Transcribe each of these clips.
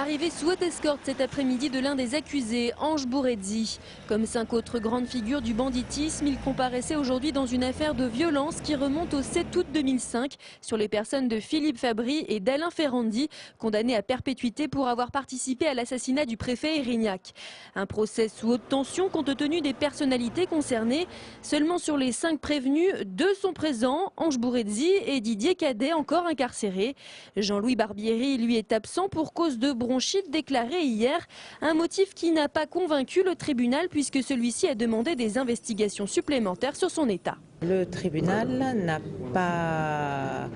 Arrivé sous haute escorte cet après-midi de l'un des accusés, Ange Bourredzi. Comme 5 autres grandes figures du banditisme, il comparaissait aujourd'hui dans une affaire de violence qui remonte au 7 août 2005 sur les personnes de Philippe Fabry et d'Alain Ferrandi, condamnés à perpétuité pour avoir participé à l'assassinat du préfet Erignac. Un procès sous haute tension compte tenu des personnalités concernées. Seulement sur les 5 prévenus, 2 sont présents, Ange Bourredzi et Didier Cadet encore incarcérés. Jean-Louis Barbieri, lui, est absent pour cause de bronchite déclarée hier, un motif qui n'a pas convaincu le tribunal puisque celui-ci a demandé des investigations supplémentaires sur son état. Le tribunal n'a pas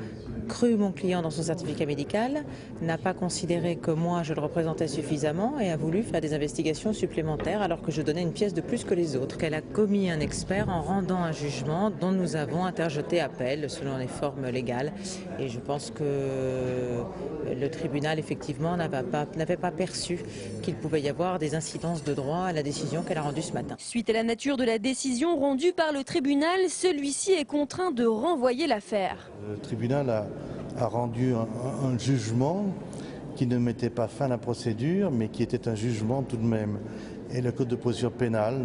cru mon client dans son certificat médical, n'a pas considéré que moi je le représentais suffisamment et a voulu faire des investigations supplémentaires alors que je donnais une pièce de plus que les autres. Qu'elle a commis un expert en rendant un jugement dont nous avons interjeté appel selon les formes légales. Et je pense que le tribunal effectivement n'avait pas perçu qu'il pouvait y avoir des incidences de droit à la décision qu'elle a rendue ce matin. Suite à la nature de la décision rendue par le tribunal, celui-ci est contraint de renvoyer l'affaire. Le tribunal a rendu un jugement qui ne mettait pas fin à la procédure, mais qui était un jugement tout de même. Et le code de procédure pénale,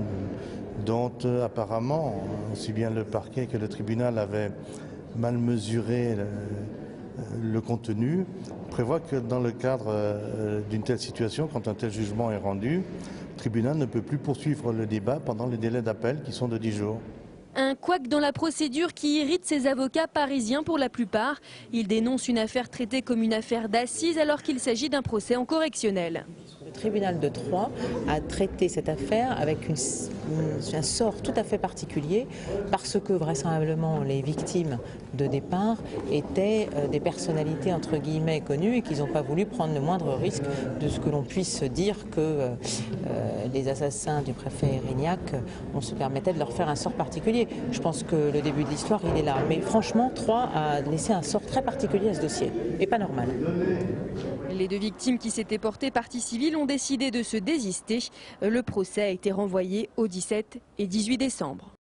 dont apparemment, aussi bien le parquet que le tribunal avaient mal mesuré le contenu, prévoit que dans le cadre d'une telle situation, quand un tel jugement est rendu, le tribunal ne peut plus poursuivre le débat pendant les délais d'appel qui sont de 10 jours. Un couac dans la procédure qui irrite ses avocats parisiens pour la plupart. Ils dénoncent une affaire traitée comme une affaire d'assises alors qu'il s'agit d'un procès en correctionnel. Le tribunal de Troyes a traité cette affaire avec un sort tout à fait particulier parce que vraisemblablement les victimes de départ étaient des personnalités entre guillemets connues et qu'ils n'ont pas voulu prendre le moindre risque de ce que l'on puisse dire que les assassins du préfet Erignac, on se permettait de leur faire un sort particulier. Je pense que le début de l'histoire il est là, mais franchement Troyes a laissé un sort très particulier à ce dossier et pas normal. Les 2 victimes qui s'étaient portées partie civile ont décidé de se désister. Le procès a été renvoyé aux 17 et 18 décembre.